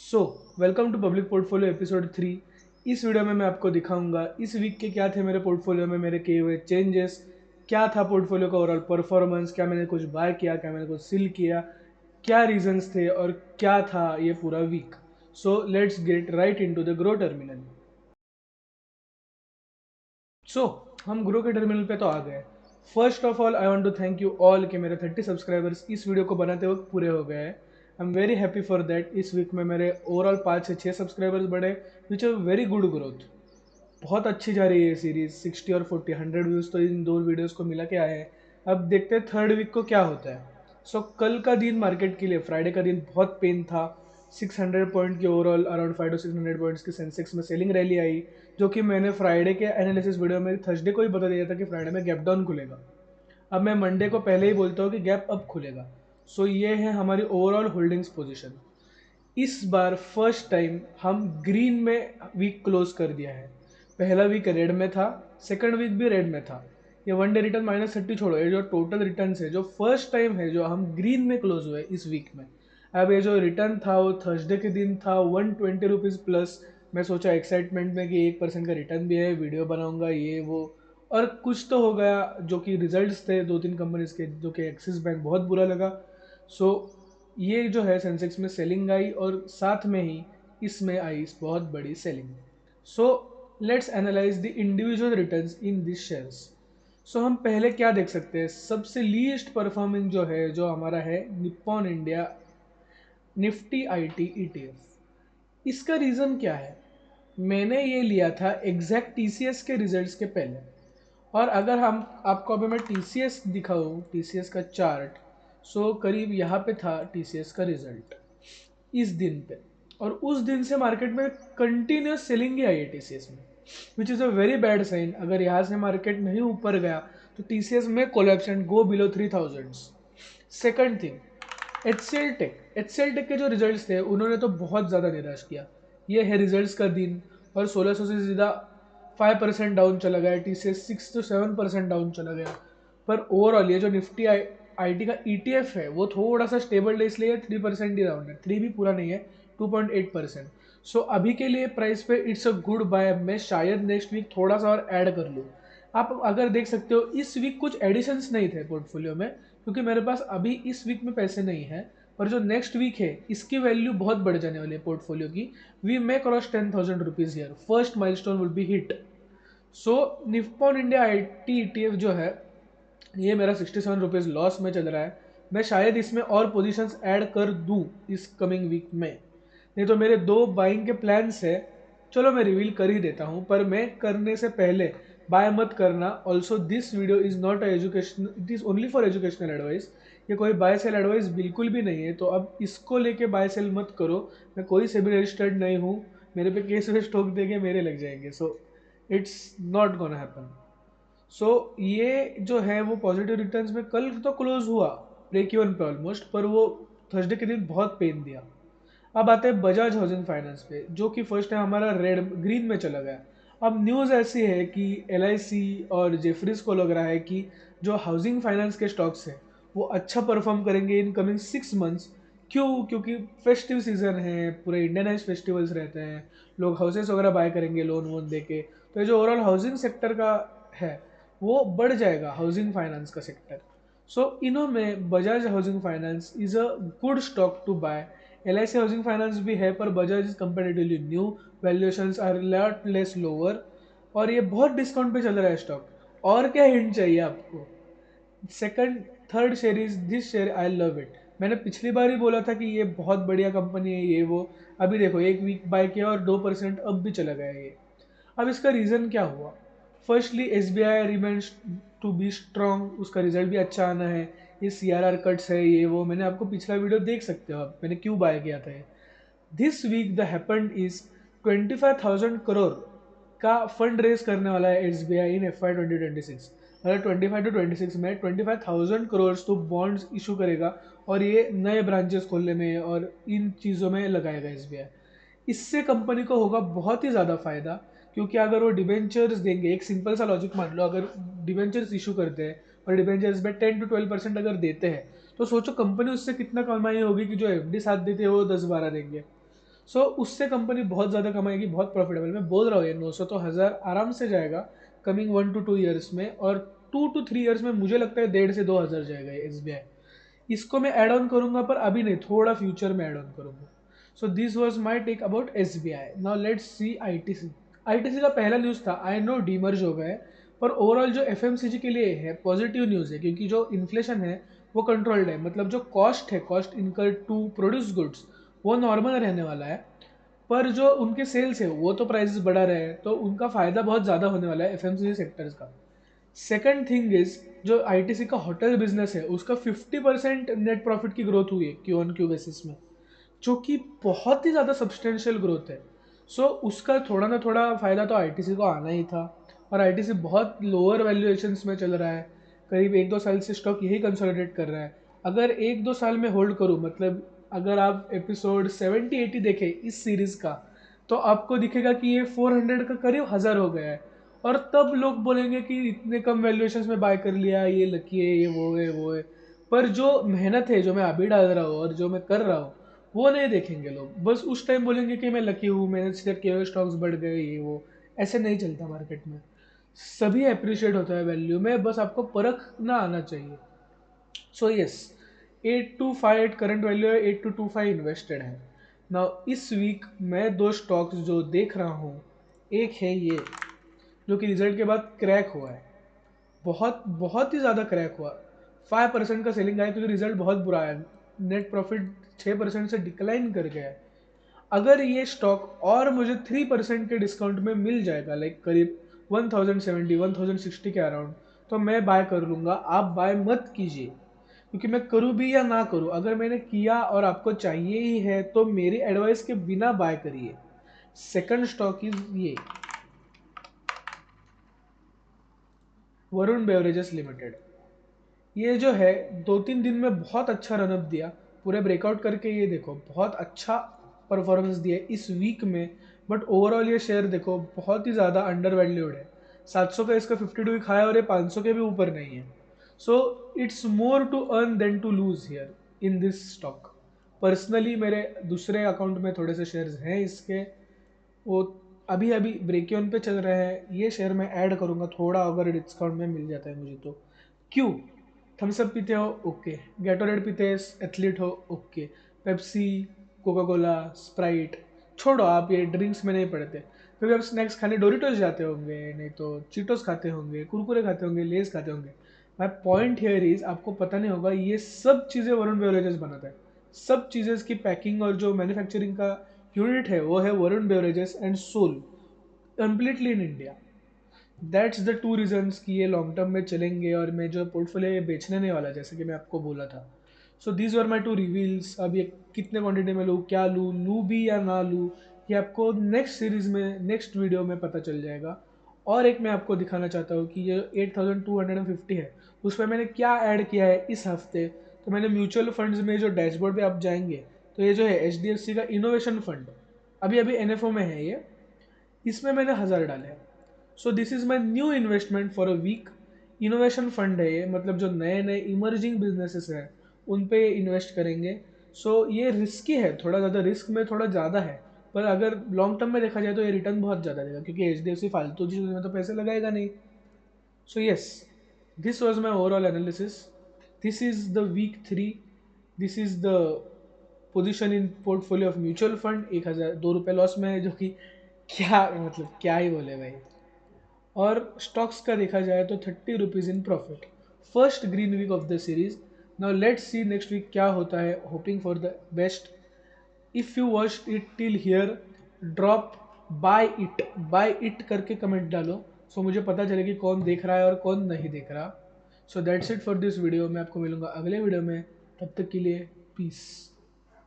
So welcome to public portfolio episode 3। इस video में मैं आपको दिखाऊंगा इस वीक के क्या थे मेरे पोर्टफोलियो में मेरे किए हुए चेंजेस, क्या था पोर्टफोलियो का ओवरऑल परफॉर्मेंस, क्या मैंने कुछ बाय किया, क्या मैंने कुछ सेल किया, क्या रीजंस थे और क्या था ये पूरा week. So let's get right into the Groww terminal. So हम ग्रो के टर्मिनल पे तो आ गए। First of all I want to thank you all कि मेरे 30 सब्सक्राइबर्स इस वीडियो को बनाते वक्त पूरे हो गए हैं। I am very happy for that. इस वीक में मेरे ओवरऑल 5 से 6 सब्सक्राइबर्स बढ़े, which are very good growth. बहुत अच्छी जा रही है ये सीरीज। 60 और 40 100 व्यूज़ तो इन दो वीडियोस को मिला के आए हैं। अब देखते हैं थर्ड वीक को क्या होता है। सो कल का दिन मार्केट के लिए, फ्राइडे का दिन बहुत पेन था। 600 पॉइंट की ओवरऑल अराउंड 5 to 600 पॉइंट्स की सेंसेक्स में सेलिंग रैली आई, जो कि मैंने फ्राइडे के एनालिसिस वीडियो में थर्सडे को ही बता दिया था कि फ्राइडे में गैप डाउन खुलेगा। अब मैं मंडे को पहले ही बोलता हूँ कि गैप अप खुलेगा। सो ये है हमारी ओवरऑल होल्डिंग्स पोजीशन। इस बार फर्स्ट टाइम हम ग्रीन में वीक क्लोज कर दिया है। पहला वीक रेड में था, सेकंड वीक भी रेड में था। ये वन डे रिटर्न -30 छोड़ो, ये जो टोटल रिटर्न है जो फर्स्ट टाइम है जो हम ग्रीन में क्लोज हुए इस वीक में। अब ये जो रिटर्न था वो थर्सडे के दिन था 120 रुपीज़ प्लस। मैं सोचा एक्साइटमेंट में कि 1% का रिटर्न भी है, वीडियो बनाऊंगा ये वो, और कुछ तो हो गया। जो कि रिजल्ट्स थे दो तीन कंपनीज के, जो कि एक्सिस बैंक बहुत बुरा लगा। सो ये जो है सेंसेक्स में सेलिंग आई और साथ में ही इसमें आई बहुत बड़ी selling. So let's analyse the individual returns in this shares. So हम पहले क्या देख सकते हैं, सबसे लीस्ट परफॉर्मिंग जो है जो हमारा है Nippon India Nifty IT ETF. इसका रीज़न क्या है, मैंने ये लिया था एग्जैक्ट टीसीएस के रिजल्ट्स के पहले। और अगर हम आपको अभी मैं टीसीएस दिखाऊँ, टीसीएस का चार्ट, सो करीब यहाँ पे था टीसीएस का रिजल्ट इस दिन पे। और उस दिन से मार्केट में कंटिन्यूस सेलिंग ही आई है टीसीएस में, which is a very bad sign. अगर यहाँ से मार्केट नहीं ऊपर गया तो टीसीएस में collapse and go below 3000। Second thing, HCL tech के जो रिजल्ट्स थे उन्होंने तो बहुत ज़्यादा निराश किया। ये है रिजल्ट्स का दिन, और 1600 से ज़्यादा 5% डाउन चला गया, टीसीएस 6 to 7% डाउन चला गया। पर ओवरऑल ये जो निफ्टी आईटी का ईटीएफ है वो थोड़ा सा स्टेबल है, इसलिए 3% ही डाउन है, 3 भी पूरा नहीं है, 2.8%। सो अभी के लिए प्राइस पे इट्स अ गुड बाय। मैं शायद नेक्स्ट वीक थोड़ा सा और ऐड कर लूँ। आप अगर देख सकते हो इस वीक कुछ एडिशंस नहीं थे पोर्टफोलियो में, क्योंकि मेरे पास अभी इस वीक में पैसे नहीं है। पर जो नेक्स्ट वीक है इसकी वैल्यू बहुत बढ़ जाने वाली है पोर्टफोलियो की। We may cross 10,000 rupees here, first milestone will be hit. So Nippon India IT ETF जो है ये मेरा 67 रुपीज़ लॉस में चल रहा है। मैं शायद इसमें और पोजीशंस ऐड कर दूं इस कमिंग वीक में, नहीं तो मेरे दो बाइंग के प्लान्स है। चलो मैं रिवील कर ही देता हूँ, पर मैं करने से पहले बाय मत करना। Also this video is not a education, it is only for educational advice. ये कोई बाय सेल एडवाइस बिल्कुल भी नहीं है, तो अब इसको लेके बाय सेल मत करो। मैं कोई से भी रजिस्टर्ड नहीं हूँ, मेरे पे केस वेस ठोक देंगे, मेरे लग जाएंगे। So it's not gonna happen. So ये जो है वो पॉजिटिव रिटर्न्स में कल तो क्लोज हुआ ब्रेक इवन पे ऑलमोस्ट, पर वो थर्सडे के दिन बहुत पेन दिया। अब आते हैं बजाज हाउसिंग फाइनेंस पे, जो कि फर्स्ट टाइम हमारा रेड ग्रीन में चला गया। अब न्यूज़ ऐसी है कि एलआईसी और जेफरीज को लग रहा है कि जो हाउसिंग फाइनेंस के स्टॉक्स हैं वो अच्छा परफॉर्म करेंगे इन कमिंग 6 मंथ्स। क्यों? क्योंकि फेस्टिव सीजन है, पूरे इंडियनाइज फेस्टिवल्स रहते हैं, लोग हाउसेस वगैरह बाय करेंगे लोन वोन दे के। तो ये जो ओवरऑल हाउसिंग सेक्टर का है वो बढ़ जाएगा, हाउसिंग फाइनेंस का सेक्टर। सो इन्हों में Bajaj housing finance is a good stock to buy. LIC housing finance भी है, पर Bajaj is comparatively new, valuations are lot less lower, और ये बहुत डिस्काउंट पे चल रहा है स्टॉक। और क्या हिंट चाहिए आपको? Second third share is this share, I love it. मैंने पिछली बार ही बोला था कि ये बहुत बढ़िया कंपनी है ये वो। अभी देखो एक वीक बाय किया और 2% अब भी चला गया ये। अब इसका रीज़न क्या हुआ? Firstly S B I remains to be strong, उसका रिजल्ट भी अच्छा आना है। ये सी आर आर कट्स है ये वो, मैंने आपको पिछला वीडियो देख सकते हो आप, मैंने क्यों बाय किया था ये। This week the happened is 25,000 crore का फंड रेज करने वाला है S B I in FY 2026। मतलब 25 to 26 में 25,000 करोड़ तो बॉन्ड्स इशू करेगा, और ये नए ब्रांचेस खोलने में और इन चीज़ों में लगाएगा एस बी आई। इससे कंपनी को होगा बहुत ही ज़्यादा फायदा, क्योंकि अगर वो डिबेंचर्स देंगे, एक सिंपल सा लॉजिक मान लो, अगर डिबेंचर्स इशू करते हैं और डिबेंचर्स में 10 to 12% अगर देते हैं, तो सोचो कंपनी उससे कितना कमाई होगी कि जो एफडी साथ देते हैं वो 10-12 देंगे। सो उससे कंपनी बहुत ज़्यादा कमाएगी, बहुत प्रॉफिटेबल। मैं बोल रहा हूँ ये 900 तो 1000 आराम से जाएगा कमिंग 1 to 2 ईयर्स में, और 2 to 3 ईयर्स में मुझे लगता है 1.5 से 2 हज़ार जाएगा ये SBI। इसको मैं ऐड ऑन करूंगा, पर अभी नहीं, थोड़ा फ्यूचर में ऐड ऑन करूंगा। So this was my take about SBI। Now let's see ITC। ITC का पहला न्यूज़ था, आई नो डीमर्ज हो गए, पर ओवरऑल जो FMCG के लिए है पॉजिटिव न्यूज़ है, क्योंकि जो इन्फ्लेशन है वो कंट्रोल्ड है। मतलब जो कॉस्ट है, cost incur to produce goods, वो नॉर्मल रहने वाला है। पर जो उनके सेल्स है वो तो प्राइसेस बढ़ा रहे हैं, तो उनका फ़ायदा बहुत ज़्यादा होने वाला है FMCG सेक्टर्स का। सेकंड थिंग इज, जो ITC का होटल बिजनेस है उसका 50% नेट प्रॉफिट की ग्रोथ हुई है Q1Q बेसिस में, जो कि बहुत ही ज़्यादा सब्सटेंशियल ग्रोथ है। सो उसका थोड़ा ना थोड़ा फ़ायदा तो ITC को आना ही था। और ITC बहुत लोअर वैल्यूएशंस में चल रहा है, करीब 1-2 साल से स्टॉक यही कंसोलिडेट कर रहा है। अगर 1-2 साल में होल्ड करूँ, मतलब अगर आप एपिसोड 70-80 देखें इस सीरीज़ का, तो आपको दिखेगा कि ये 400 का करीब 1000 हो गया है। और तब लोग बोलेंगे कि इतने कम वैल्यूएशंस में बाय कर लिया, ये लकी है, ये वो है, वो है। पर जो मेहनत है, जो मैं अभी डाल रहा हूँ और जो मैं कर रहा हूँ, वो नहीं देखेंगे लोग। बस उस टाइम बोलेंगे कि मैं लकी हूँ, मैंने सिर्फ किए हुए स्टॉक्स बढ़ गए, ये वो। ऐसे नहीं चलता मार्केट में। सभी अप्रिशिएट होता है वैल्यू में, बस आपको परखना आना चाहिए। सो यस, 825 करंट वैल्यू है, 8225 इन्वेस्टेड है। ना इस वीक मैं दो स्टॉक्स जो देख रहा हूँ, एक है ये, जो कि रिजल्ट के बाद क्रैक हुआ है, बहुत बहुत ही ज़्यादा क्रैक हुआ। 5% का सेलिंग आया क्योंकि रिजल्ट बहुत बुरा है। नेट प्रॉफिट 6% से डिक्लाइन कर गया है। अगर ये स्टॉक और मुझे 3% के डिस्काउंट में मिल जाएगा, लाइक करीब 1070 1060 के अराउंड, तो मैं बाय कर लूँगा। आप बाय मत कीजिए, क्योंकि मैं करूँ भी या ना करूँ, अगर मैंने किया और आपको चाहिए ही है तो मेरी एडवाइस के बिना बाय करिए। सेकंड स्टॉक इज ये, वरुण बेवरेजेस लिमिटेड। ये जो है 2-3 दिन में बहुत अच्छा रनअप दिया, पूरे ब्रेकआउट करके ये देखो बहुत अच्छा परफॉर्मेंस दिया इस वीक में। बट ओवरऑल ये शेयर देखो बहुत ही ज़्यादा अंडर वैल्यूड है। 700 का इसका 52 वीक हाई और ये 500 के भी ऊपर नहीं है। So it's more to earn than to lose here in this stock. Personally मेरे दूसरे अकाउंट में थोड़े से शेयर्स हैं इसके, वो अभी अभी ब्रेक ऑन पे चल रहे हैं। ये शेयर मैं ऐड करूँगा थोड़ा, अगर डिस्काउंट में मिल जाता है मुझे तो। क्यों? थम्सअप पीते हो ओके, गैटोरेड पीते हैं एथलीट हो okay, Pepsi, Coca Cola, Sprite छोड़ो, आप ये ड्रिंक्स में नहीं पड़ते। कभी आप स्नैक्स खाने डोरिटोस जाते होंगे, नहीं तो चीटोस खाते होंगे, कुरकुरे खाते होंगे, लेस खाते होंगे। माई पॉइंट हियर इज, आपको पता नहीं होगा ये सब चीज़ें वरुण बेवरेजेस बनाता है। सब चीज़ें की पैकिंग और जो मैन्युफैक्चरिंग का यूनिट है वो है Varun beverages and sold, completely in India. That's the two reasons कि ये लॉन्ग टर्म में चलेंगे, और मैं जो पोर्टफोलियो ये बेचने नहीं वाला, जैसे कि मैं आपको बोला था। So these are my two reveals. अब ये कितने क्वांटिटी में लूँ, क्या लूँ भी या ना लूँ, ये आपको नेक्स्ट सीरीज़ में, नेक्स्ट वीडियो में पता चल जाएगा। और एक मैं आपको दिखाना चाहता हूँ कि ये 8250 है, उसमें मैंने क्या ऐड किया है इस हफ्ते। तो मैंने म्यूचुअल फंड्स में जो डैशबोर्ड पे आप जाएंगे, तो ये जो है HDFC का इनोवेशन फंड, अभी अभी NFO में है ये, इसमें मैंने 1000 डाले हैं। So this is my new investment for a week. Innovation fund है ये, मतलब जो नए नए इमर्जिंग बिजनेसेस हैं उन पे इन्वेस्ट करेंगे। सो ये रिस्की है, थोड़ा ज़्यादा रिस्क में थोड़ा ज़्यादा है, पर अगर लॉन्ग टर्म में देखा जाए तो ये रिटर्न बहुत ज़्यादा देगा, क्योंकि HDFC फालतू चीज़ में तो पैसे लगाएगा नहीं। So yes, this was my overall analysis. This is the week 3। This is the position in portfolio of mutual fund. 1002 रुपये लॉस में है, जो कि क्या मतलब क्या ही बोले भाई। और स्टॉक्स का देखा जाए तो 30 rupees in profit, first green week of the series. Now let's see next week क्या होता है, hoping for the best. If you watch it till here, drop by it करके कमेंट डालो, सो मुझे पता चले कि कौन देख रहा है और कौन नहीं देख रहा। So that's it for this video. मैं आपको मिलूंगा अगले वीडियो में, तब तक के लिए पीस।